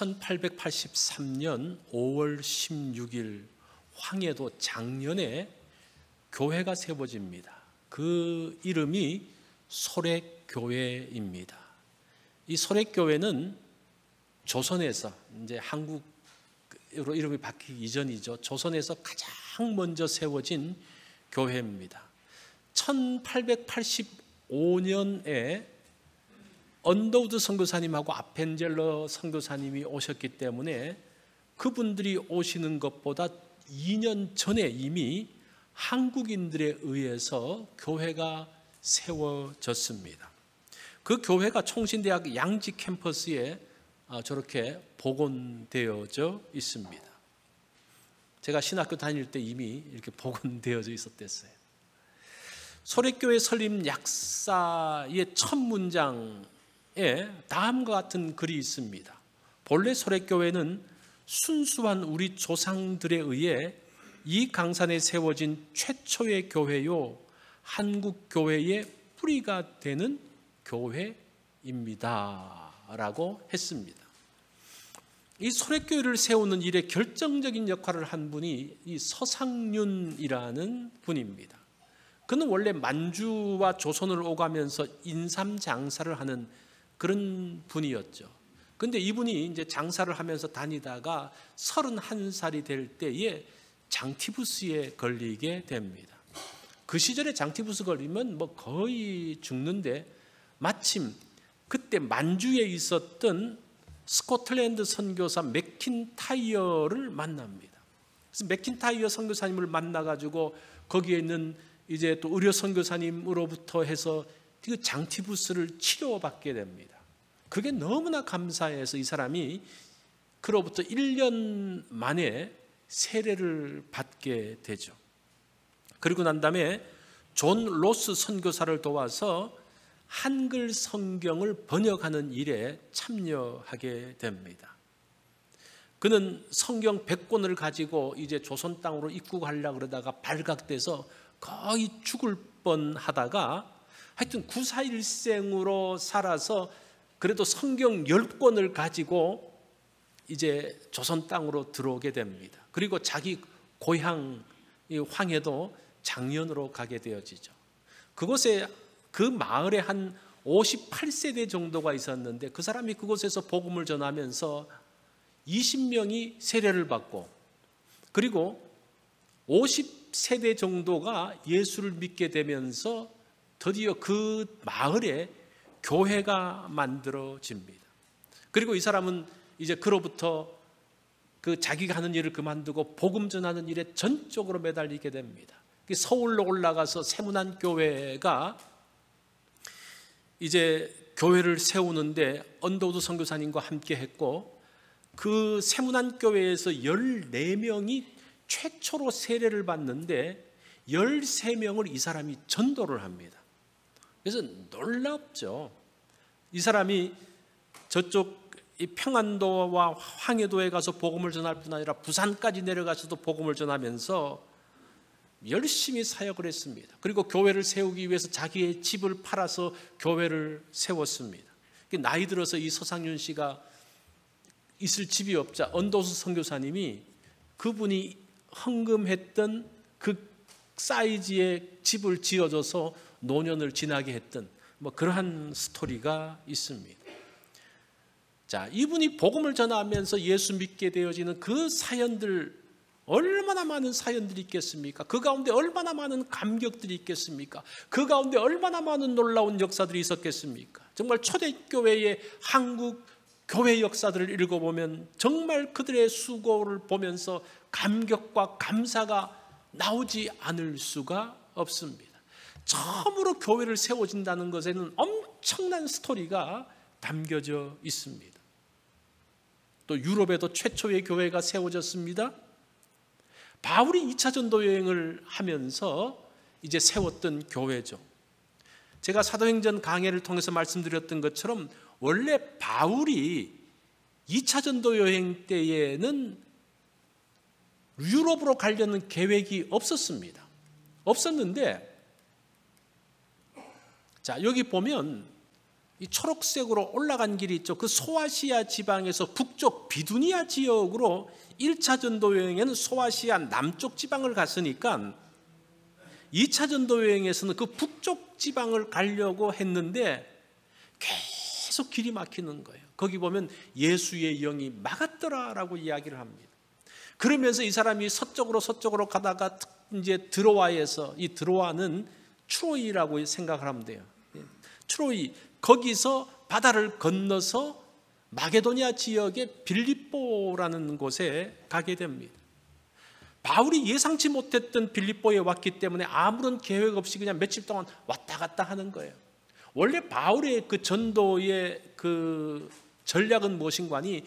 1883년 5월 16일 황해도 장년에 교회가 세워집니다. 그 이름이 소렉교회입니다. 이 소렉교회는 조선에서 이제 한국으로 이름이 바뀌기 이전이죠. 조선에서 가장 먼저 세워진 교회입니다. 1885년에 언더우드 선교사님하고 아펜젤러 선교사님이 오셨기 때문에 그분들이 오시는 것보다 2년 전에 이미 한국인들에 의해서 교회가 세워졌습니다. 그 교회가 총신대학 양지 캠퍼스에 저렇게 복원되어져 있습니다. 제가 신학교 다닐 때 이미 이렇게 복원되어져 있었댔어요. 소렉교회 설립 약사의 첫 문장에 다음과 같은 글이 있습니다. 본래 소렉교회는 순수한 우리 조상들에 의해 이 강산에 세워진 최초의 교회요 한국 교회의 뿌리가 되는 교회입니다 라고 했습니다. 이 소렉교회를 세우는 일에 결정적인 역할을 한 분이 이 서상륜이라는 분입니다. 그는 원래 만주와 조선을 오가면서 인삼 장사를 하는 그런 분이었죠. 근데 이분이 이제 장사를 하면서 다니다가 31살이 될 때에 장티푸스에 걸리게 됩니다. 그 시절에 장티푸스 걸리면 뭐 거의 죽는데 마침 그때 만주에 있었던 스코틀랜드 선교사 맥킨타이어를 만납니다. 그래서 맥킨타이어 선교사님을 만나가지고 거기에 있는 이제 또 의료 선교사님으로부터 해서 그 장티푸스를 치료받게 됩니다. 그게 너무나 감사해서 이 사람이 그로부터 1년 만에 세례를 받게 되죠. 그리고 난 다음에 존 로스 선교사를 도와서 한글 성경을 번역하는 일에 참여하게 됩니다. 그는 성경 100권을 가지고 이제 조선 땅으로 입국하려고 그러다가 발각돼서 거의 죽을 뻔하다가 하여튼 구사일생으로 살아서 그래도 성경 10권을 가지고 이제 조선 땅으로 들어오게 됩니다. 그리고 자기 고향 황해도 장년으로 가게 되어지죠. 그곳에 그 마을에 한 58세대 정도가 있었는데 그 사람이 그곳에서 복음을 전하면서 20명이 세례를 받고 그리고 50세대 정도가 예수를 믿게 되면서 드디어 그 마을에 교회가 만들어집니다. 그리고 이 사람은 이제 그로부터 그 자기가 하는 일을 그만두고 복음 전하는 일에 전적으로 매달리게 됩니다. 서울로 올라가서 세문안 교회가 이제 교회를 세우는데 언더우드 선교사님과 함께 했고 그 세문안 교회에서 14명이 최초로 세례를 받는데 13명을 이 사람이 전도를 합니다. 그래서 놀랍죠. 이 사람이 저쪽 평안도와 황해도에 가서 복음을 전할 뿐 아니라 부산까지 내려가서도 복음을 전하면서 열심히 사역을 했습니다. 그리고 교회를 세우기 위해서 자기의 집을 팔아서 교회를 세웠습니다. 나이 들어서 이 서상윤 씨가 있을 집이 없자 언더우드 선교사님이 그분이 헌금했던 그 사이즈의 집을 지어줘서 노년을 지나게 했던 뭐 그러한 스토리가 있습니다. 자, 이분이 복음을 전하면서 예수 믿게 되어지는 그 사연들 얼마나 많은 사연들이 있겠습니까? 그 가운데 얼마나 많은 감격들이 있겠습니까? 그 가운데 얼마나 많은 놀라운 역사들이 있었겠습니까? 정말 초대교회의 한국 교회 역사들을 읽어보면 정말 그들의 수고를 보면서 감격과 감사가 나오지 않을 수가 없습니다. 처음으로 교회를 세워진다는 것에는 엄청난 스토리가 담겨져 있습니다. 또 유럽에도 최초의 교회가 세워졌습니다. 바울이 2차 전도 여행을 하면서 이제 세웠던 교회죠. 제가 사도행전 강해를 통해서 말씀드렸던 것처럼 원래 바울이 2차 전도 여행 때에는 유럽으로 가려는 계획이 없었습니다. 없었는데 자, 여기 보면 이 초록색으로 올라간 길이 있죠. 그 소아시아 지방에서 북쪽 비두니아 지역으로 1차 전도 여행에는 소아시아 남쪽 지방을 갔으니까 2차 전도 여행에서는 그 북쪽 지방을 가려고 했는데 계속 길이 막히는 거예요. 거기 보면 예수의 영이 막았더라라고 이야기를 합니다. 그러면서 이 사람이 서쪽으로 가다가 이제 드로아에서, 이 드로아는 트로이라고 생각을 하면 돼요. 트로이, 거기서 바다를 건너서 마게도니아 지역의 빌립보라는 곳에 가게 됩니다. 바울이 예상치 못했던 빌립보에 왔기 때문에 아무런 계획 없이 그냥 며칠 동안 왔다 갔다 하는 거예요. 원래 바울의 그 전도의 그 전략은 무엇인가 하니,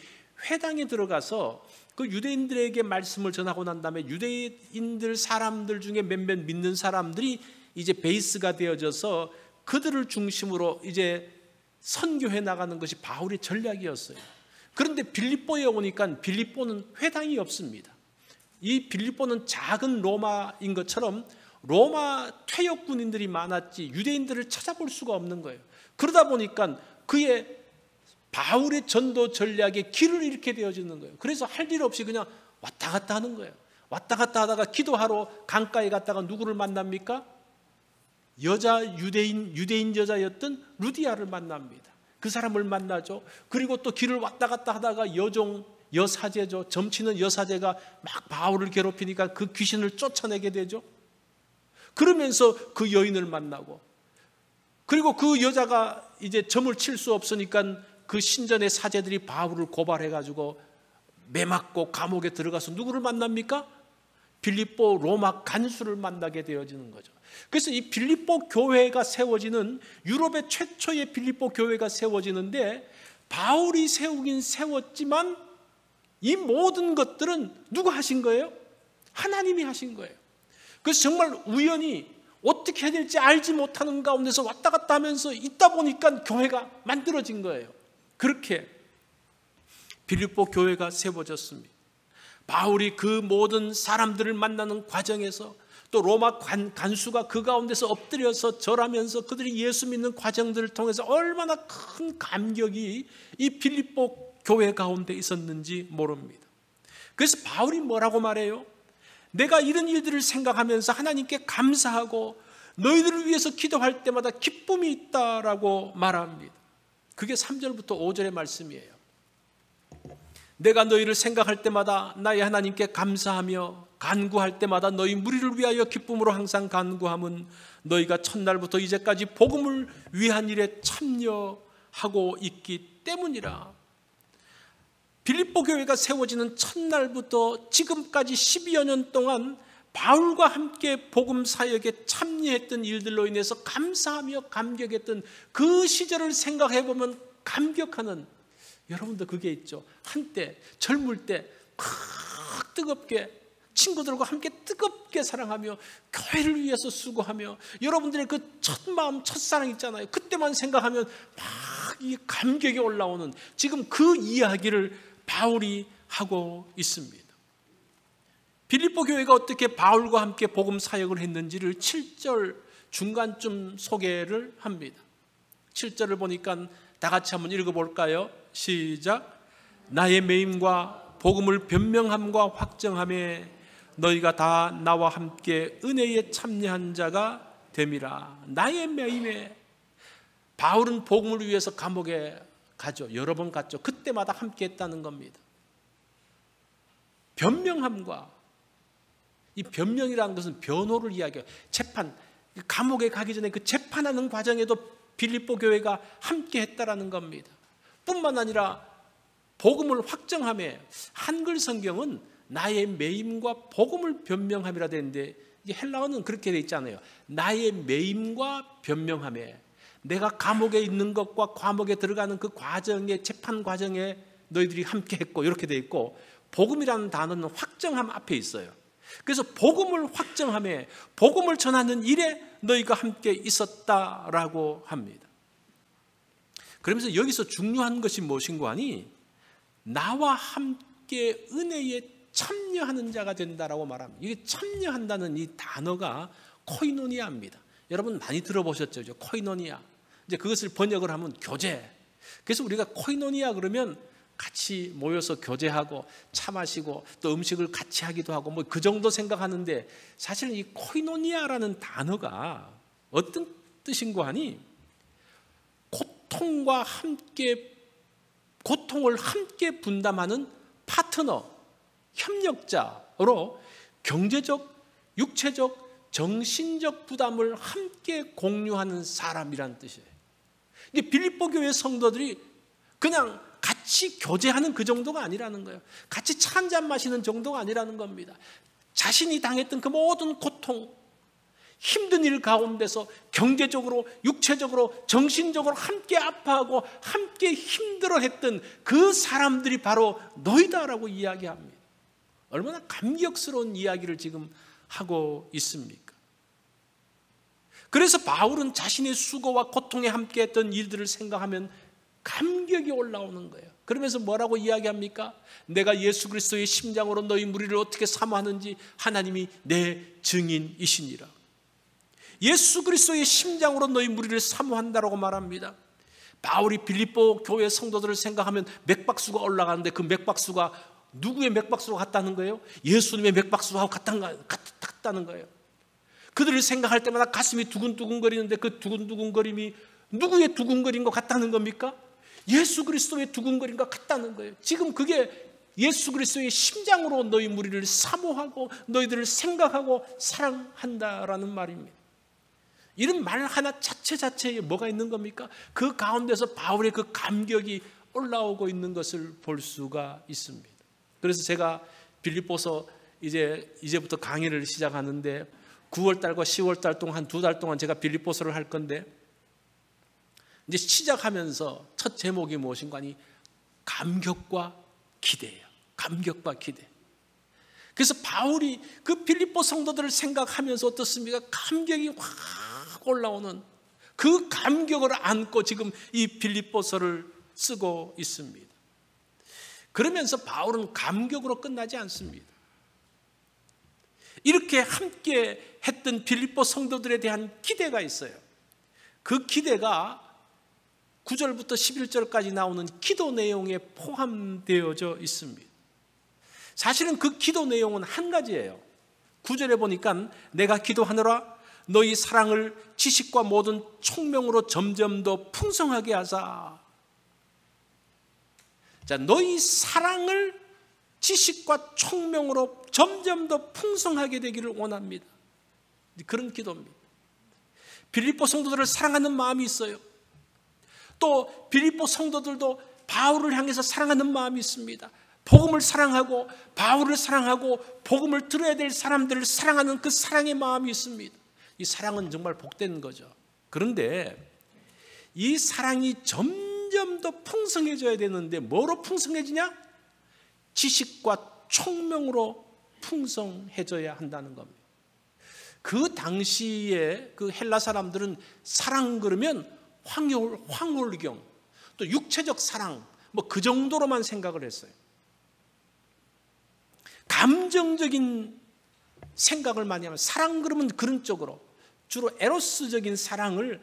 회당에 들어가서 그 유대인들에게 말씀을 전하고 난 다음에 유대인들 사람들 중에 몇몇 믿는 사람들이 이제 베이스가 되어져서 그들을 중심으로 이제 선교해 나가는 것이 바울의 전략이었어요. 그런데 빌립보에 오니까 빌립보는 회당이 없습니다. 이 빌립보는 작은 로마인 것처럼 로마 퇴역 군인들이 많았지 유대인들을 찾아볼 수가 없는 거예요. 그러다 보니까 그의 바울의 전도 전략에 길을 잃게 되어지는 거예요. 그래서 할 일 없이 그냥 왔다 갔다 하는 거예요. 왔다 갔다 하다가 기도하러 강가에 갔다가 누구를 만납니까? 유대인 여자였던 루디아를 만납니다. 그 사람을 만나죠. 그리고 또 길을 왔다 갔다 하다가 여사제죠. 점치는 여사제가 막 바울을 괴롭히니까 그 귀신을 쫓아내게 되죠. 그러면서 그 여인을 만나고, 그리고 그 여자가 이제 점을 칠 수 없으니까 그 신전의 사제들이 바울을 고발해가지고 매맞고 감옥에 들어가서 누구를 만납니까? 빌립보 로마 간수를 만나게 되어지는 거죠. 그래서 이 빌립보 교회가 세워지는, 유럽의 최초의 빌립보 교회가 세워지는데, 바울이 세우긴 세웠지만 이 모든 것들은 누가 하신 거예요? 하나님이 하신 거예요. 그래서 정말 우연히 어떻게 해야 될지 알지 못하는 가운데서 왔다 갔다 하면서 있다 보니까 교회가 만들어진 거예요. 그렇게 빌립보 교회가 세워졌습니다. 바울이 그 모든 사람들을 만나는 과정에서, 또 로마 간수가 그 가운데서 엎드려서 절하면서 그들이 예수 믿는 과정들을 통해서 얼마나 큰 감격이 이 빌립보 교회 가운데 있었는지 모릅니다. 그래서 바울이 뭐라고 말해요? 내가 이런 일들을 생각하면서 하나님께 감사하고 너희들을 위해서 기도할 때마다 기쁨이 있다라고 말합니다. 그게 3절부터 5절의 말씀이에요. 내가 너희를 생각할 때마다 나의 하나님께 감사하며 간구할 때마다 너희 무리를 위하여 기쁨으로 항상 간구함은 너희가 첫날부터 이제까지 복음을 위한 일에 참여하고 있기 때문이라. 빌립보 교회가 세워지는 첫날부터 지금까지 12여 년 동안 바울과 함께 복음 사역에 참여했던 일들로 인해서 감사하며 감격했던 그 시절을 생각해 보면 감격하는, 여러분도 그게 있죠. 한때 젊을 때 막 뜨겁게 친구들과 함께 뜨겁게 사랑하며 교회를 위해서 수고하며 여러분들의 그 첫 마음, 첫사랑 있잖아요. 그때만 생각하면 막 이 감격이 올라오는, 지금 그 이야기를 바울이 하고 있습니다. 빌립보 교회가 어떻게 바울과 함께 복음 사역을 했는지를 7절 중간쯤 소개를 합니다. 7절을 보니까 다 같이 한번 읽어볼까요? 시작. 나의 매임과 복음을 변명함과 확정함에 너희가 다 나와 함께 은혜에 참여한 자가 됨이라. 나의 매임에, 바울은 복음을 위해서 감옥에 가죠. 여러 번 갔죠. 그때마다 함께 했다는 겁니다. 변명함과, 이 변명이라는 것은 변호를 이야기해요. 재판, 감옥에 가기 전에 그 재판하는 과정에도 빌립보 교회가 함께 했다라는 겁니다. 뿐만 아니라 복음을 확정함에, 한글 성경은 나의 매임과 복음을 변명함이라 되는데 헬라어는 그렇게 돼 있잖아요. 나의 매임과 변명함에, 내가 감옥에 있는 것과 감옥에 들어가는 그 과정에, 재판 과정에 너희들이 함께 했고, 이렇게 돼 있고, 복음이라는 단어는 확정함 앞에 있어요. 그래서 복음을 확정함에, 복음을 전하는 일에 너희가 함께 있었다라고 합니다. 그러면서 여기서 중요한 것이 무엇인가 하니, 나와 함께 은혜에 참여하는 자가 된다라고 말합니다. 이게 참여한다는 이 단어가 코이노니아입니다. 여러분 많이 들어보셨죠? 코이노니아. 이제 그것을 번역을 하면 교제. 그래서 우리가 코이노니아 그러면 같이 모여서 교제하고 차 마시고 또 음식을 같이 하기도 하고 뭐 그 정도 생각하는데, 사실은 이 코이노니아라는 단어가 어떤 뜻인가 하니, 고통을 함께 분담하는 파트너, 협력자로 경제적, 육체적, 정신적 부담을 함께 공유하는 사람이란 뜻이에요. 이게 빌립보 교회 성도들이 그냥 같이 교제하는 그 정도가 아니라는 거예요. 같이 차 한잔 마시는 정도가 아니라는 겁니다. 자신이 당했던 그 모든 고통, 힘든 일 가운데서 경제적으로, 육체적으로, 정신적으로 함께 아파하고 함께 힘들어했던 그 사람들이 바로 너희다라고 이야기합니다. 얼마나 감격스러운 이야기를 지금 하고 있습니까? 그래서 바울은 자신의 수고와 고통에 함께했던 일들을 생각하면 감격이 올라오는 거예요. 그러면서 뭐라고 이야기합니까? 내가 예수 그리스도의 심장으로 너희 무리를 어떻게 사모하는지 하나님이 내 증인이시니라. 예수 그리스도의 심장으로 너희 무리를 사모한다라고 말합니다. 바울이 빌립보 교회 성도들을 생각하면 맥박수가 올라가는데, 그 맥박수가 누구의 맥박수가 같다는 거예요? 예수님의 맥박수하고 같다는 거예요. 그들을 생각할 때마다 가슴이 두근두근거리는데, 그 두근두근거림이 누구의 두근거린 것 같다는 겁니까? 예수 그리스도의 두근거린 것 같다는 거예요. 지금 그게 예수 그리스도의 심장으로 너희 무리를 사모하고 너희들을 생각하고 사랑한다라는 말입니다. 이런 말 하나 자체에 뭐가 있는 겁니까? 그 가운데서 바울의 그 감격이 올라오고 있는 것을 볼 수가 있습니다. 그래서 제가 빌립보서 이제부터 강의를 시작하는데, 9월달과 10월달 동안 한 2달 동안 제가 빌립보서를 할 건데, 이제 시작하면서 첫 제목이 무엇인가 하니 감격과 기대예요. 감격과 기대. 그래서 바울이 그 빌립보 성도들을 생각하면서 어떻습니까? 감격이 확 올라오는 그 감격을 안고 지금 이 빌립보서를 쓰고 있습니다. 그러면서 바울은 감격으로 끝나지 않습니다. 이렇게 함께 했던 빌립보 성도들에 대한 기대가 있어요. 그 기대가 9절부터 11절까지 나오는 기도 내용에 포함되어져 있습니다. 사실은 그 기도 내용은 한 가지예요. 9절에 보니까 내가 기도하노라 너희 사랑을 지식과 모든 총명으로 점점 더 풍성하게 하사. 자, 너희 사랑을 지식과 총명으로 점점 더 풍성하게 되기를 원합니다. 그런 기도입니다. 빌립보 성도들을 사랑하는 마음이 있어요. 또 빌립보 성도들도 바울을 향해서 사랑하는 마음이 있습니다. 복음을 사랑하고 바울을 사랑하고 복음을 들어야 될 사람들을 사랑하는 그 사랑의 마음이 있습니다. 이 사랑은 정말 복된 거죠. 그런데 이 사랑이 점점 더 풍성해져야 되는데 뭐로 풍성해지냐? 지식과 총명으로 풍성해져야 한다는 겁니다. 그 당시에 그 헬라 사람들은 사랑 그러면 황홀경, 또 육체적 사랑, 뭐 그 정도로만 생각을 했어요. 감정적인 생각을 많이 하면, 사랑 그러면 그런 쪽으로 주로 에로스적인 사랑을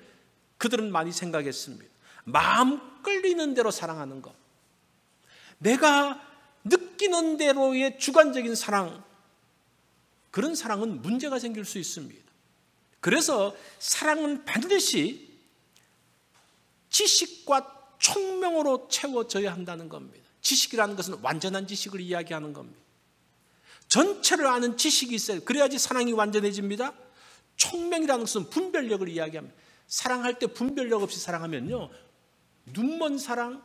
그들은 많이 생각했습니다. 마음 끌리는 대로 사랑하는 것, 내가 느끼는 대로의 주관적인 사랑, 그런 사랑은 문제가 생길 수 있습니다. 그래서 사랑은 반드시 지식과 총명으로 채워져야 한다는 겁니다. 지식이라는 것은 완전한 지식을 이야기하는 겁니다. 전체를 아는 지식이 있어요. 그래야지 사랑이 완전해집니다. 총명이라는 것은 분별력을 이야기합니다. 사랑할 때 분별력 없이 사랑하면요, 눈먼 사랑,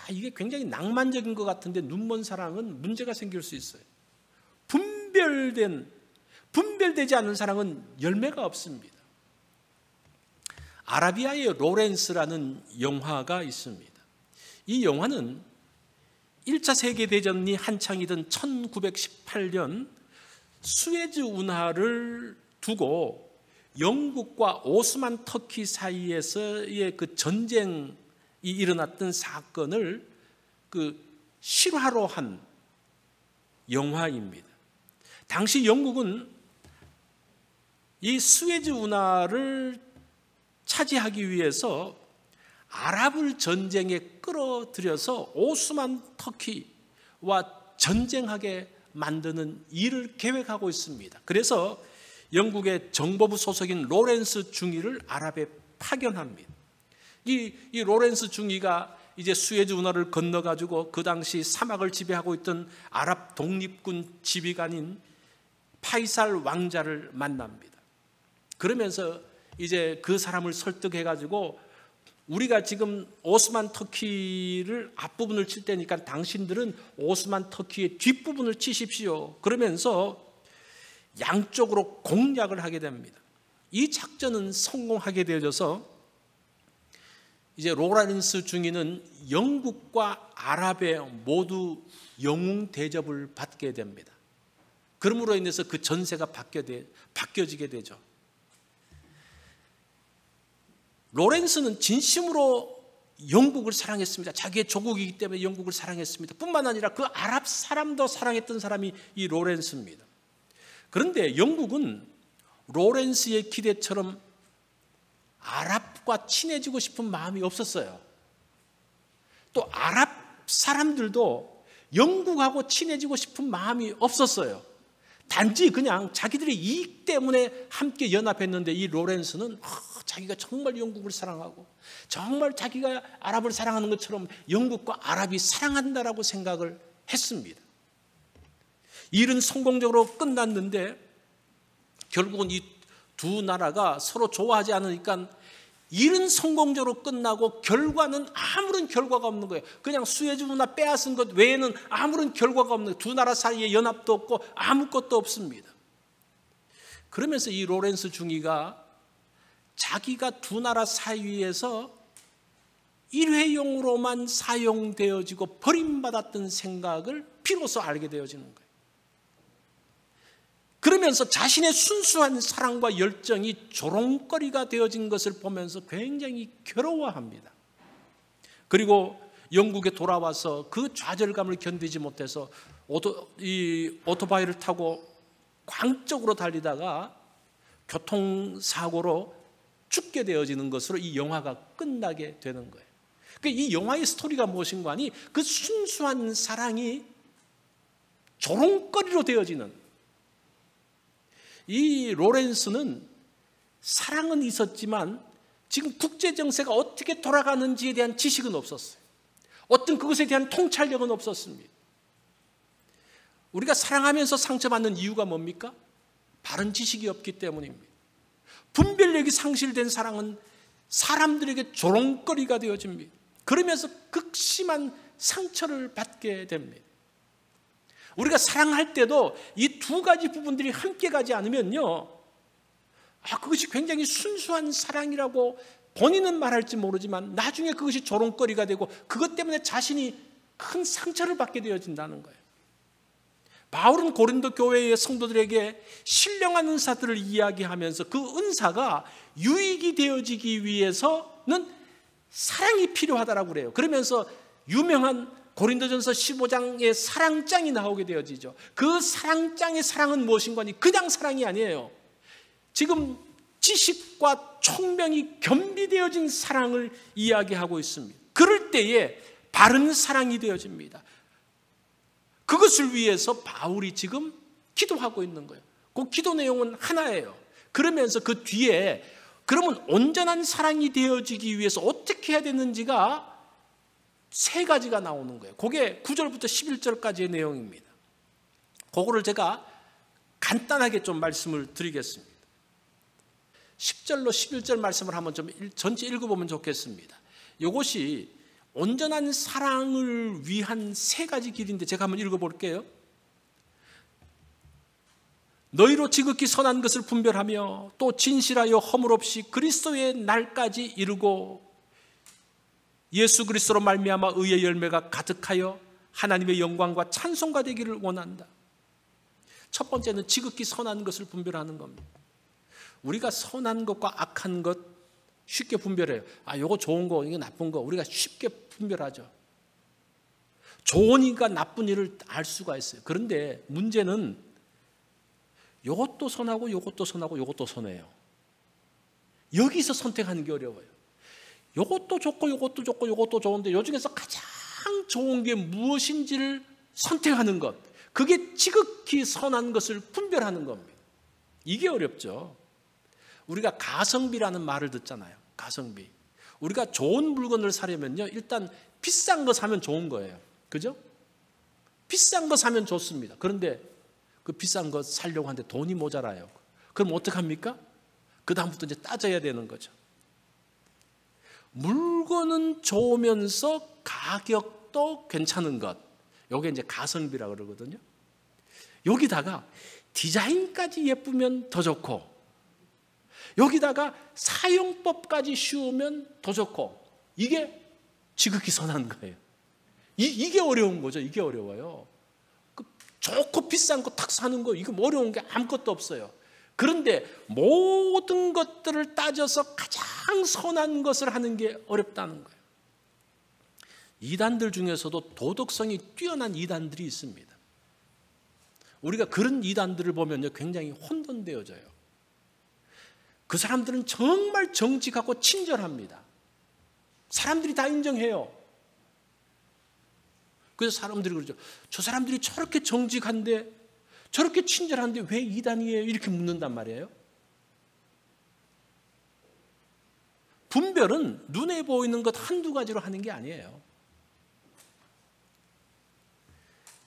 이게 굉장히 낭만적인 것 같은데 눈먼 사랑은 문제가 생길 수 있어요. 분별되지 않은 사랑은 열매가 없습니다. 아라비아의 로렌스라는 영화가 있습니다. 이 영화는 1차 세계대전이 한창이던 1918년 수에즈 운하를 두고 영국과 오스만 터키 사이에서의 그 전쟁이 일어났던 사건을 그 실화로 한 영화입니다. 당시 영국은 이 수에즈 운하를 차지하기 위해서 아랍을 전쟁에 끌어들여서 오스만 터키와 전쟁하게 만드는 일을 계획하고 있습니다. 그래서 영국의 정보부 소속인 로렌스 중위를 아랍에 파견합니다. 이 로렌스 중위가 이제 수에즈 운하를 건너가지고 그 당시 사막을 지배하고 있던 아랍 독립군 지휘관인 파이살 왕자를 만납니다. 그러면서 이제 그 사람을 설득해가지고 우리가 지금 오스만 터키를 앞부분을 칠 때니까 당신들은 오스만 터키의 뒷부분을 치십시오. 그러면서 양쪽으로 공략을 하게 됩니다. 이 작전은 성공하게 되어져서 이제 로렌스 중위는 영국과 아랍에 모두 영웅 대접을 받게 됩니다. 그러므로 인해서 그 전세가 바뀌어지게 되죠. 로렌스는 진심으로 영국을 사랑했습니다. 자기의 조국이기 때문에 영국을 사랑했습니다. 뿐만 아니라 그 아랍 사람도 사랑했던 사람이 이 로렌스입니다. 그런데 영국은 로렌스의 기대처럼 아랍과 친해지고 싶은 마음이 없었어요. 또 아랍 사람들도 영국하고 친해지고 싶은 마음이 없었어요. 단지 그냥 자기들의 이익 때문에 함께 연합했는데 이 로렌스는 자기가 정말 영국을 사랑하고 정말 자기가 아랍을 사랑하는 것처럼 영국과 아랍이 사랑한다라고 생각을 했습니다. 일은 성공적으로 끝났는데 결국은 이 두 나라가 서로 좋아하지 않으니까 일은 성공적으로 끝나고 결과는 아무런 결과가 없는 거예요. 그냥 수에즈 운하 빼앗은 것 외에는 아무런 결과가 없는 거예요. 두 나라 사이에 연합도 없고 아무것도 없습니다. 그러면서 이 로렌스 중위가 자기가 두 나라 사이에서 일회용으로만 사용되어지고 버림받았던 생각을 비로소 알게 되어지는 거예요. 그러면서 자신의 순수한 사랑과 열정이 조롱거리가 되어진 것을 보면서 굉장히 괴로워합니다. 그리고 영국에 돌아와서 그 좌절감을 견디지 못해서 오토바이를 타고 광적으로 달리다가 교통사고로 죽게 되어지는 것으로 이 영화가 끝나게 되는 거예요. 그러니까 이 영화의 스토리가 무엇인가 하니 그 순수한 사랑이 조롱거리로 되어지는, 이 로렌스는 사랑은 있었지만 지금 국제정세가 어떻게 돌아가는지에 대한 지식은 없었어요. 어떤 그것에 대한 통찰력은 없었습니다. 우리가 사랑하면서 상처받는 이유가 뭡니까? 바른 지식이 없기 때문입니다. 분별력이 상실된 사랑은 사람들에게 조롱거리가 되어집니다. 그러면서 극심한 상처를 받게 됩니다. 우리가 사랑할 때도 이 두 가지 부분들이 함께 가지 않으면요, 그것이 굉장히 순수한 사랑이라고 본인은 말할지 모르지만 나중에 그것이 조롱거리가 되고 그것 때문에 자신이 큰 상처를 받게 되어진다는 거예요. 바울은 고린도 교회의 성도들에게 신령한 은사들을 이야기하면서 그 은사가 유익이 되어지기 위해서는 사랑이 필요하다라고 그래요. 그러면서 유명한 고린도전서 15장의 사랑장이 나오게 되어지죠. 그 사랑장의 사랑은 무엇인가 하니 그냥 사랑이 아니에요. 지금 지식과 총명이 겸비되어진 사랑을 이야기하고 있습니다. 그럴 때에 바른 사랑이 되어집니다. 그것을 위해서 바울이 지금 기도하고 있는 거예요. 그 기도 내용은 하나예요. 그러면서 그 뒤에 그러면 온전한 사랑이 되어지기 위해서 어떻게 해야 되는지가 세 가지가 나오는 거예요. 그게 9절부터 11절까지의 내용입니다. 그거를 제가 간단하게 좀 말씀을 드리겠습니다. 10절로 11절 말씀을 한번 좀 전체 읽어보면 좋겠습니다. 이것이 온전한 사랑을 위한 세 가지 길인데 제가 한번 읽어볼게요. 너희로 지극히 선한 것을 분별하며 또 진실하여 허물 없이 그리스도의 날까지 이르고 예수 그리스도로 말미암아 의의 열매가 가득하여 하나님의 영광과 찬송가 되기를 원한다. 첫 번째는 지극히 선한 것을 분별하는 겁니다. 우리가 선한 것과 악한 것 쉽게 분별해요. 이거 좋은 거, 이게 나쁜 거 우리가 쉽게 분별하죠. 좋은 일과 나쁜 일을 알 수가 있어요. 그런데 문제는 이것도 선하고 이것도 선하고 이것도 선해요. 여기서 선택하는 게 어려워요. 이것도 좋고 이것도 좋고 이것도 좋은데 이 중에서 가장 좋은 게 무엇인지를 선택하는 것, 그게 지극히 선한 것을 분별하는 겁니다. 이게 어렵죠. 우리가 가성비라는 말을 듣잖아요. 가성비. 우리가 좋은 물건을 사려면요, 일단 비싼 거 사면 좋은 거예요. 그죠? 비싼 거 사면 좋습니다. 그런데 그 비싼 거 사려고 하는데 돈이 모자라요. 그럼 어떡합니까? 그 다음부터 이제 따져야 되는 거죠. 물건은 좋으면서 가격도 괜찮은 것, 이게 이제 가성비라고 그러거든요. 여기다가 디자인까지 예쁘면 더 좋고, 여기다가 사용법까지 쉬우면 더 좋고, 이게 지극히 선한 거예요. 이게 어려운 거죠. 이게 어려워요. 좋고 비싼 거 탁 사는 거, 이거 어려운 게 아무것도 없어요. 그런데 모든 것들을 따져서 가장 선한 것을 하는 게 어렵다는 거예요. 이단들 중에서도 도덕성이 뛰어난 이단들이 있습니다. 우리가 그런 이단들을 보면요, 굉장히 혼돈되어져요. 그 사람들은 정말 정직하고 친절합니다. 사람들이 다 인정해요. 그래서 사람들이 그러죠. 저 사람들이 저렇게 정직한데, 저렇게 친절한데 왜 이단이에요? 이렇게 묻는단 말이에요. 분별은 눈에 보이는 것 한두 가지로 하는 게 아니에요.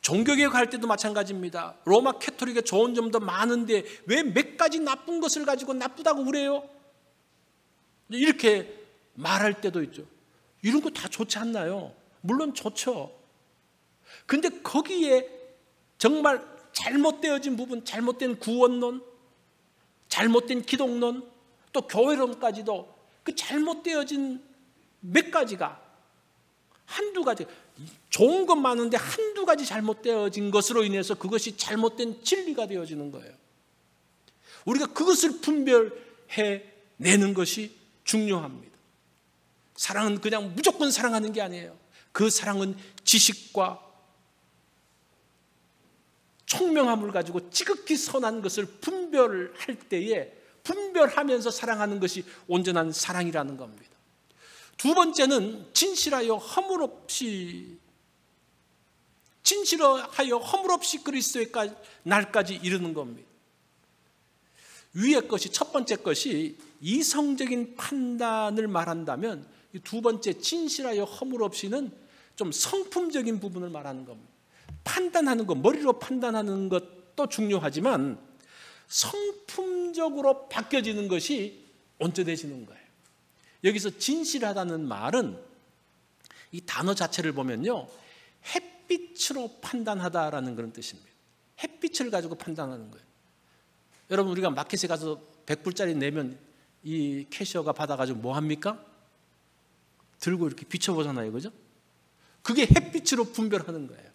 종교개혁 할 때도 마찬가지입니다. 로마 캐토릭의 좋은 점도 많은데 왜 몇 가지 나쁜 것을 가지고 나쁘다고 그래요? 이렇게 말할 때도 있죠. 이런 거 다 좋지 않나요? 물론 좋죠. 근데 거기에 정말 잘못되어진 부분, 잘못된 구원론, 잘못된 기독론, 또 교회론까지도 그 잘못되어진 몇 가지가, 한두 가지, 좋은 것 많은데 한두 가지 잘못되어진 것으로 인해서 그것이 잘못된 진리가 되어지는 거예요. 우리가 그것을 분별해 내는 것이 중요합니다. 사랑은 그냥 무조건 사랑하는 게 아니에요. 그 사랑은 지식과 총명함을 가지고 지극히 선한 것을 분별할 때에, 분별하면서 사랑하는 것이 온전한 사랑이라는 겁니다. 두 번째는 진실하여 허물없이 그리스도의 날까지 이르는 겁니다. 위의 것이, 첫 번째 것이 이성적인 판단을 말한다면, 이 두 번째 진실하여 허물없이는 좀 성품적인 부분을 말하는 겁니다. 판단하는 것, 머리로 판단하는 것도 중요하지만 성품적으로 바뀌어지는 것이 온전해지는 거예요. 여기서 진실하다는 말은 이 단어 자체를 보면요, 햇빛으로 판단하다라는 그런 뜻입니다. 햇빛을 가지고 판단하는 거예요. 여러분, 우리가 마켓에 가서 100불짜리 내면 이 캐셔가 받아가지고 뭐 합니까? 들고 이렇게 비춰보잖아요. 그죠? 그게 햇빛으로 분별하는 거예요.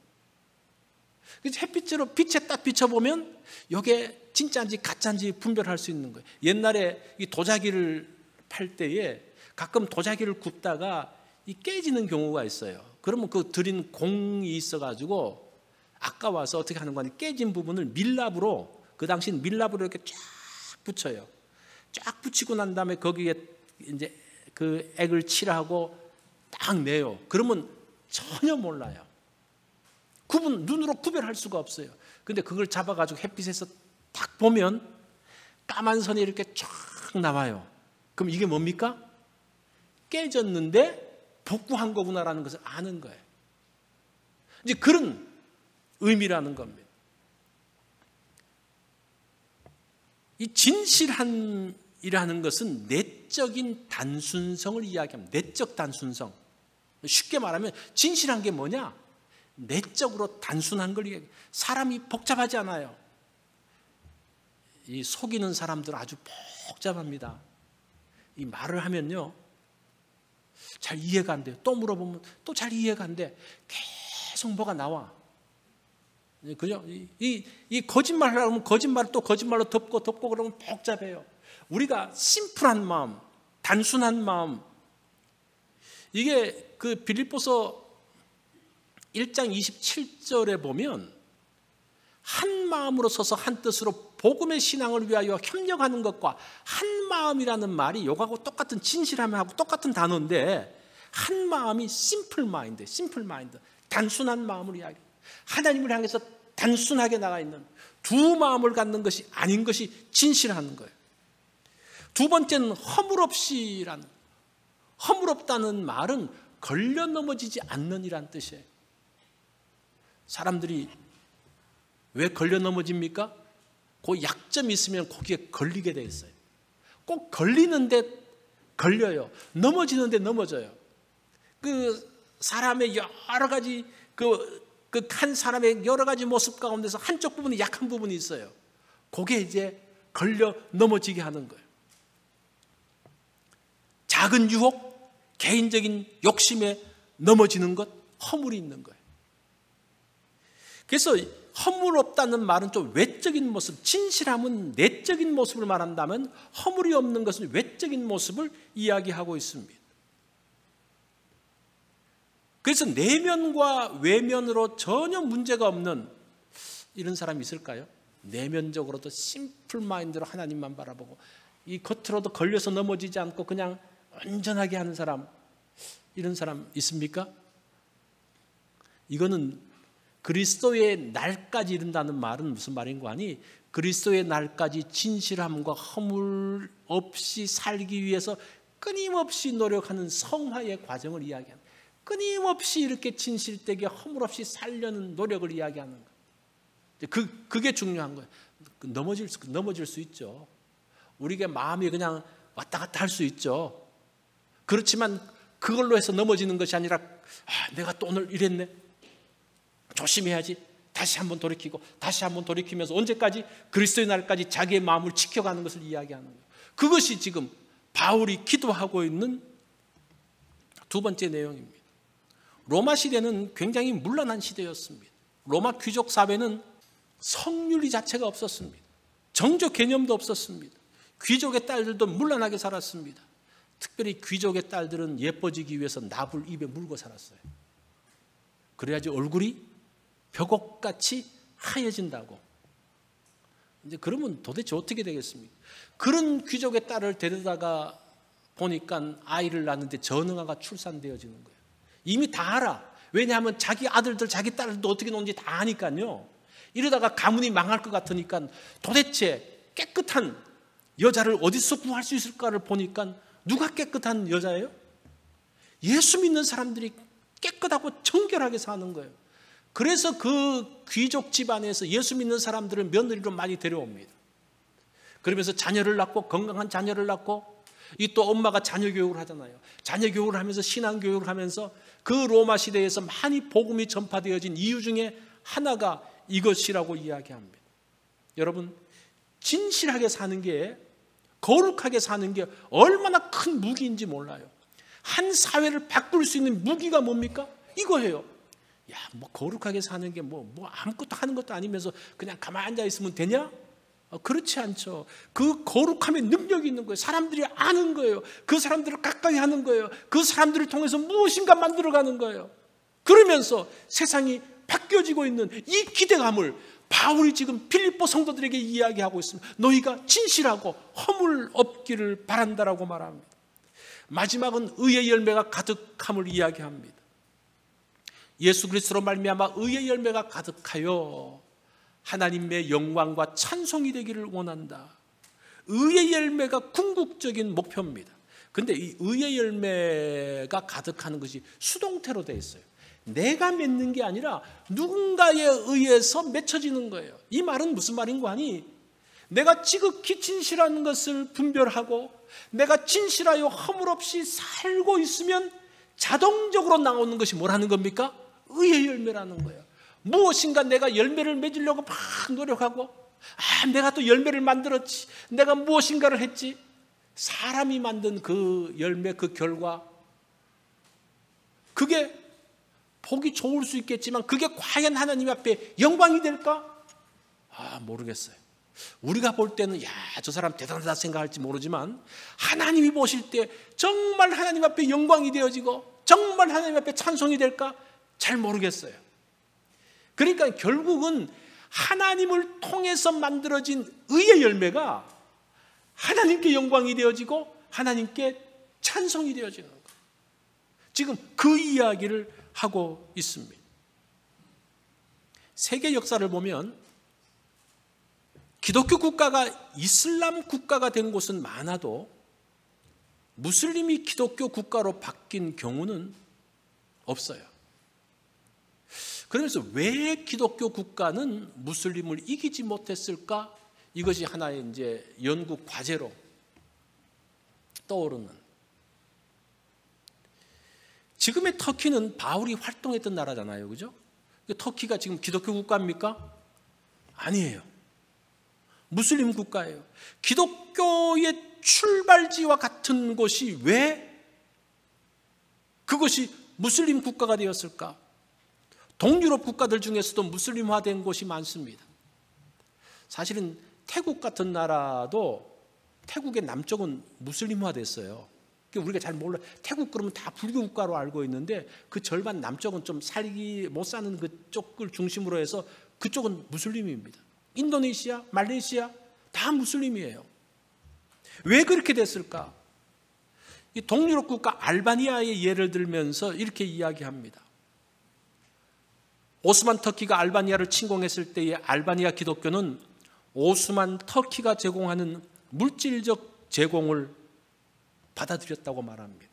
그래서 햇빛으로, 빛에 딱 비춰보면 이게 진짜인지 가짜인지 분별할 수 있는 거예요. 옛날에 이 도자기를 팔 때에 가끔 도자기를 굽다가 이 깨지는 경우가 있어요. 그러면 그 들인 공이 있어가지고 아까워서 어떻게 하는 거냐, 깨진 부분을 밀랍으로, 그 당시는 밀랍으로 이렇게 쫙 붙여요. 쫙 붙이고 난 다음에 거기에 이제 그 액을 칠하고 딱 내요. 그러면 전혀 몰라요. 눈으로 구별할 수가 없어요. 근데 그걸 잡아가지고 햇빛에서 딱 보면 까만 선이 이렇게 쫙 나와요. 그럼 이게 뭡니까? 깨졌는데 복구한 거구나라는 것을 아는 거예요. 이제 그런 의미라는 겁니다. 이 진실함이라는 것은 내적인 단순성을 이야기합니다. 내적 단순성. 쉽게 말하면 진실한 게 뭐냐? 내적으로 단순한 걸 이야기해요. 사람이 복잡하지 않아요. 이 속이는 사람들은 아주 복잡합니다. 이 말을 하면요, 잘 이해가 안 돼요. 또 물어보면 또 잘 이해가 안 돼. 계속 뭐가 나와. 그죠? 이 거짓말을 하면 거짓말을 또 거짓말로 덮고 그러면 복잡해요. 우리가 심플한 마음, 단순한 마음, 이게 그 빌립보서 1장 27절에 보면 한 마음으로 서서 한 뜻으로 복음의 신앙을 위하여 협력하는 것과 한 마음이라는 말이 요거하고 똑같은 진실함하고 똑같은 단어인데, 한 마음이 심플 마인드, 단순한 마음을 이야기, 하나님을 향해서 단순하게 나가 있는 두 마음을 갖는 것이 아닌 것이 진실하는 거예요. 두 번째는 허물없이라는, 허물없다는 말은 걸려 넘어지지 않는 이란 뜻이에요. 사람들이 왜 걸려 넘어집니까? 그 약점이 있으면 거기에 걸리게 돼 있어요. 꼭 걸리는데 걸려요. 넘어지는데 넘어져요. 그 사람의 여러 가지 한 사람의 여러 가지 모습 가운데서 한쪽 부분이 약한 부분이 있어요. 그게 이제 걸려 넘어지게 하는 거예요. 작은 유혹, 개인적인 욕심에 넘어지는 것, 허물이 있는 거예요. 그래서 허물 없다는 말은 좀 외적인 모습, 진실함은 내적인 모습을 말한다면 허물이 없는 것은 외적인 모습을 이야기하고 있습니다. 그래서 내면과 외면으로 전혀 문제가 없는 이런 사람이 있을까요? 내면적으로도 심플 마인드로 하나님만 바라보고 이 겉으로도 걸려서 넘어지지 않고 그냥 온전하게 하는 사람, 이런 사람 있습니까? 이거는 그리스도의 날까지 이른다는 말은 무슨 말인가 하니, 그리스도의 날까지 진실함과 허물 없이 살기 위해서 끊임없이 노력하는 성화의 과정을 이야기하는, 끊임없이 이렇게 진실되게 허물 없이 살려는 노력을 이야기하는 거예요. 그게 중요한 거예요. 넘어질 수 있죠. 우리가 마음이 그냥 왔다 갔다 할 수 있죠. 그렇지만 그걸로 해서 넘어지는 것이 아니라, 내가 또 오늘 이랬네, 조심해야지, 다시 한번 돌이키고 다시 한번 돌이키면서 언제까지? 그리스도의 날까지 자기의 마음을 지켜가는 것을 이야기하는 거예요. 그것이 지금 바울이 기도하고 있는 두 번째 내용입니다. 로마 시대는 굉장히 문란한 시대였습니다. 로마 귀족 사회는 성윤리 자체가 없었습니다. 정조 개념도 없었습니다. 귀족의 딸들도 문란하게 살았습니다. 특별히 귀족의 딸들은 예뻐지기 위해서 납을 입에 물고 살았어요. 그래야지 얼굴이 벽옥같이 하얘진다고. 이제 그러면 도대체 어떻게 되겠습니까? 그런 귀족의 딸을 데려다가 보니까 아이를 낳는데 전응아가 출산되어지는 거예요. 이미 다 알아. 왜냐하면 자기 아들들, 자기 딸들도 어떻게 노는지 다 아니까요. 이러다가 가문이 망할 것 같으니까 도대체 깨끗한 여자를 어디서 구할 수 있을까를 보니까 누가 깨끗한 여자예요? 예수 믿는 사람들이 깨끗하고 정결하게 사는 거예요. 그래서 그 귀족 집안에서 예수 믿는 사람들을 며느리로 많이 데려옵니다. 그러면서 자녀를 낳고, 건강한 자녀를 낳고, 이 또 엄마가 자녀 교육을 하잖아요. 자녀 교육을 하면서 신앙 교육을 하면서 그 로마 시대에서 많이 복음이 전파되어진 이유 중에 하나가 이것이라고 이야기합니다. 여러분, 진실하게 사는 게, 거룩하게 사는 게 얼마나 큰 무기인지 몰라요. 한 사회를 바꿀 수 있는 무기가 뭡니까? 이거예요. 야, 뭐 거룩하게 사는 게 뭐 아무것도 하는 것도 아니면서 그냥 가만히 앉아 있으면 되냐? 그렇지 않죠. 그 거룩함의 능력이 있는 거예요. 사람들이 아는 거예요. 그 사람들을 가까이 하는 거예요. 그 사람들을 통해서 무엇인가 만들어가는 거예요. 그러면서 세상이 바뀌어지고 있는 이 기대감을 바울이 지금 빌립보 성도들에게 이야기하고 있습니다. 너희가 진실하고 허물 없기를 바란다라고 말합니다. 마지막은 의의 열매가 가득함을 이야기합니다. 예수 그리스도로 말미암아 의의 열매가 가득하여 하나님의 영광과 찬송이 되기를 원한다. 의의 열매가 궁극적인 목표입니다. 그런데 이 의의 열매가 가득하는 것이 수동태로 되어 있어요. 내가 맺는 게 아니라 누군가에 의해서 맺혀지는 거예요. 이 말은 무슨 말인가 하니, 내가 지극히 진실한 것을 분별하고 내가 진실하여 허물 없이 살고 있으면 자동적으로 나오는 것이 뭐라는 겁니까? 의의 열매라는 거예요. 무엇인가 내가 열매를 맺으려고 막 노력하고, 내가 또 열매를 만들었지, 내가 무엇인가를 했지, 사람이 만든 그 열매, 그 결과, 그게 보기 좋을 수 있겠지만 그게 과연 하나님 앞에 영광이 될까? 모르겠어요. 우리가 볼 때는 저 사람 대단하다 생각할지 모르지만 하나님이 보실 때 정말 하나님 앞에 영광이 되어지고 정말 하나님 앞에 찬송이 될까? 잘 모르겠어요. 그러니까 결국은 하나님을 통해서 만들어진 의의 열매가 하나님께 영광이 되어지고 하나님께 찬송이 되어지는 거예요. 지금 그 이야기를 하고 있습니다. 세계 역사를 보면 기독교 국가가 이슬람 국가가 된 곳은 많아도 무슬림이 기독교 국가로 바뀐 경우는 없어요. 그러면서 왜 기독교 국가는 무슬림을 이기지 못했을까? 이것이 하나의 이제 연구 과제로 떠오르는. 지금의 터키는 바울이 활동했던 나라잖아요, 그죠? 터키가 지금 기독교 국가입니까? 아니에요. 무슬림 국가예요. 기독교의 출발지와 같은 곳이 왜 그것이 무슬림 국가가 되었을까? 동유럽 국가들 중에서도 무슬림화된 곳이 많습니다. 사실은 태국 같은 나라도 태국의 남쪽은 무슬림화됐어요. 우리가 잘 몰라요. 태국 그러면 다 불교 국가로 알고 있는데 그 절반 남쪽은 좀 살기 못 사는 그쪽을 중심으로 해서 그쪽은 무슬림입니다. 인도네시아, 말레이시아 다 무슬림이에요. 왜 그렇게 됐을까? 이 동유럽 국가 알바니아의 예를 들면서 이렇게 이야기합니다. 오스만 터키가 알바니아를 침공했을 때의 알바니아 기독교는 오스만 터키가 제공하는 물질적 제공을 받아들였다고 말합니다.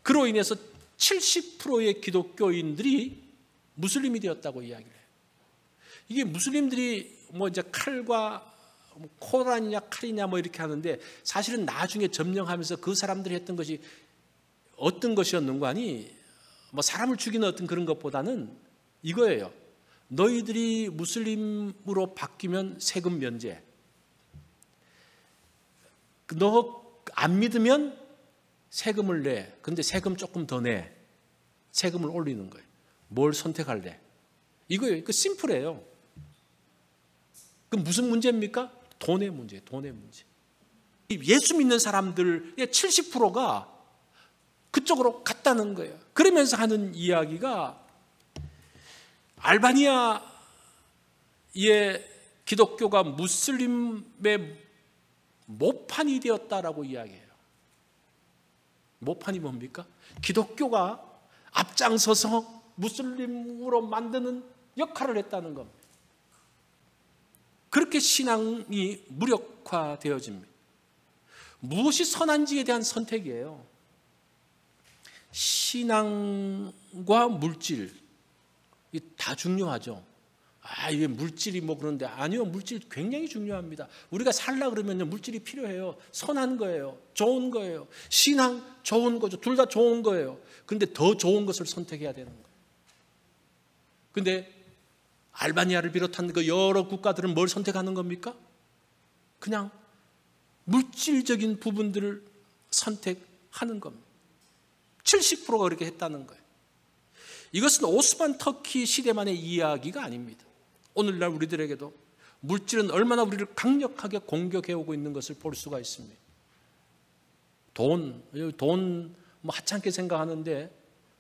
그로 인해서 70%의 기독교인들이 무슬림이 되었다고 이야기를 해요. 이게 무슬림들이 뭐 이제 칼과 코란이냐 칼이냐 뭐 이렇게 하는데 사실은 나중에 점령하면서 그 사람들이 했던 것이 어떤 것이었는가 하니 뭐 사람을 죽이는 어떤 그런 것보다는 이거예요. 너희들이 무슬림으로 바뀌면 세금 면제. 너 안 믿으면 세금을 내. 근데 세금 조금 더 내. 세금을 올리는 거예요. 뭘 선택할래? 이거예요. 그 심플해요. 그 무슨 문제입니까? 돈의 문제예요. 돈의 문제. 예수 믿는 사람들의 70%가 그쪽으로 갔다는 거예요. 그러면서 하는 이야기가 알바니아의 기독교가 무슬림의 모판이 되었다라고 이야기해요. 모판이 뭡니까? 기독교가 앞장서서 무슬림으로 만드는 역할을 했다는 겁니다. 그렇게 신앙이 무력화되어집니다. 무엇이 선한지에 대한 선택이에요. 신앙과 물질 다 중요하죠. 이게 물질이 뭐 그런데 아니요. 물질 굉장히 중요합니다. 우리가 살라 그러면요. 물질이 필요해요. 선한 거예요. 좋은 거예요. 신앙 좋은 거죠. 둘 다 좋은 거예요. 그런데 더 좋은 것을 선택해야 되는 거예요. 그런데 알바니아를 비롯한 그 여러 국가들은 뭘 선택하는 겁니까? 그냥 물질적인 부분들을 선택하는 겁니다. 70%가 그렇게 했다는 거예요. 이것은 오스만 터키 시대만의 이야기가 아닙니다. 오늘날 우리들에게도 물질은 얼마나 우리를 강력하게 공격해오고 있는 것을 볼 수가 있습니다. 돈 뭐 하찮게 생각하는데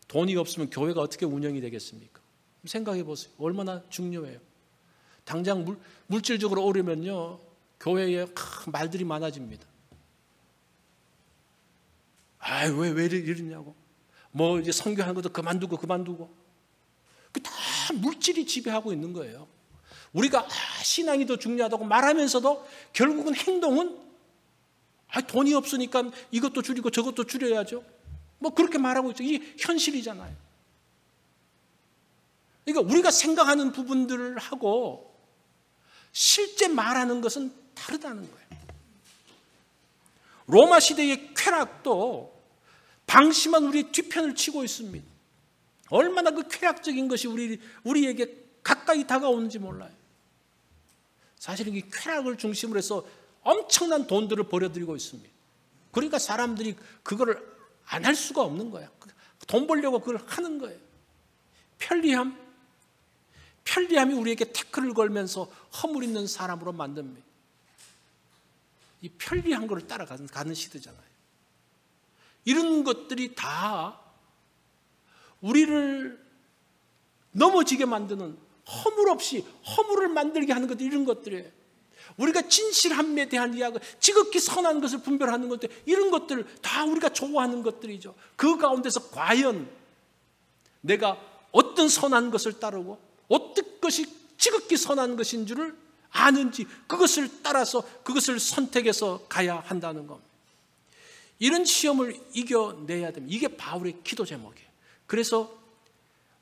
돈이 없으면 교회가 어떻게 운영이 되겠습니까? 생각해 보세요. 얼마나 중요해요. 당장 물질적으로 오르면요. 교회에 말들이 많아집니다. 왜 이러냐고. 뭐 이제 선교하는 것도 그만두고 그 다 물질이 지배하고 있는 거예요. 우리가 신앙이 더 중요하다고 말하면서도 결국은 행동은 돈이 없으니까 이것도 줄이고 저것도 줄여야죠. 뭐 그렇게 말하고 있죠. 이게 현실이잖아요. 그러니까 우리가 생각하는 부분들을 하고 실제 말하는 것은 다르다는 거예요. 로마 시대의 쾌락도 방심한 우리의 뒤편을 치고 있습니다. 얼마나 그 쾌락적인 것이 우리에게 가까이 다가오는지 몰라요. 사실은 이 쾌락을 중심으로 해서 엄청난 돈들을 버려들이고 있습니다. 그러니까 사람들이 그거를 안 할 수가 없는 거야. 돈 벌려고 그걸 하는 거예요. 편리함이 우리에게 태클을 걸면서 허물 있는 사람으로 만듭니다. 이 편리한 거를 따라가는 시대잖아요. 이런 것들이 다 우리를 넘어지게 만드는 허물 없이 허물을 만들게 하는 것들, 이런 것들이에요. 우리가 진실함에 대한 이야기, 지극히 선한 것을 분별하는 것들, 이런 것들 다 우리가 좋아하는 것들이죠. 그 가운데서 과연 내가 어떤 선한 것을 따르고 어떤 것이 지극히 선한 것인 줄을 아는지, 그것을 따라서 그것을 선택해서 가야 한다는 겁니다. 이런 시험을 이겨내야 됩니다. 이게 바울의 기도 제목이에요. 그래서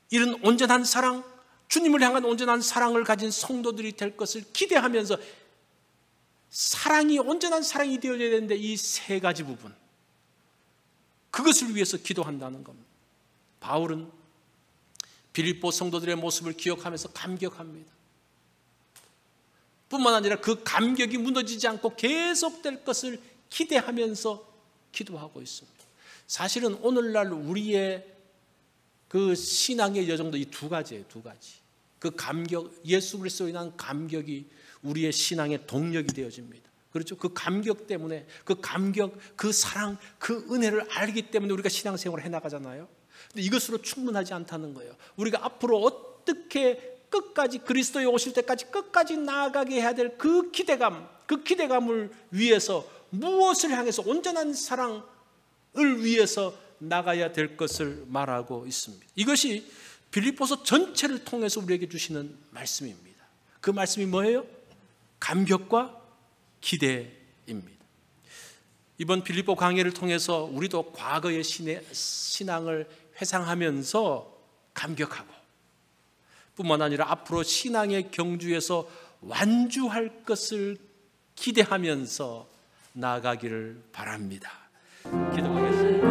이런 온전한 사랑, 주님을 향한 온전한 사랑을 가진 성도들이 될 것을 기대하면서, 사랑이 온전한 사랑이 되어야 되는데 이 세 가지 부분, 그것을 위해서 기도한다는 겁니다. 바울은 빌립보 성도들의 모습을 기억하면서 감격합니다. 뿐만 아니라 그 감격이 무너지지 않고 계속될 것을 기대하면서 기도하고 있습니다. 사실은 오늘날 우리의 그 신앙의 여정도 이 두 가지예요. 두 가지. 그 감격, 예수 그리스도로 인한 감격이 우리의 신앙의 동력이 되어집니다. 그렇죠? 그 감격 때문에, 그 감격, 그 사랑, 그 은혜를 알기 때문에 우리가 신앙생활을 해나가잖아요. 근데 이것으로 충분하지 않다는 거예요. 우리가 앞으로 어떻게 끝까지, 그리스도에 오실 때까지 끝까지 나아가게 해야 될 그 기대감, 그 기대감을 위해서 무엇을 향해서 온전한 사랑을 위해서 나가야 될 것을 말하고 있습니다. 이것이 빌립보서 전체를 통해서 우리에게 주시는 말씀입니다. 그 말씀이 뭐예요? 감격과 기대입니다. 이번 빌립보 강해를 통해서 우리도 과거의 신앙을 회상하면서 감격하고, 뿐만 아니라 앞으로 신앙의 경주에서 완주할 것을 기대하면서 나아가기를 바랍니다. 기도하겠습니다.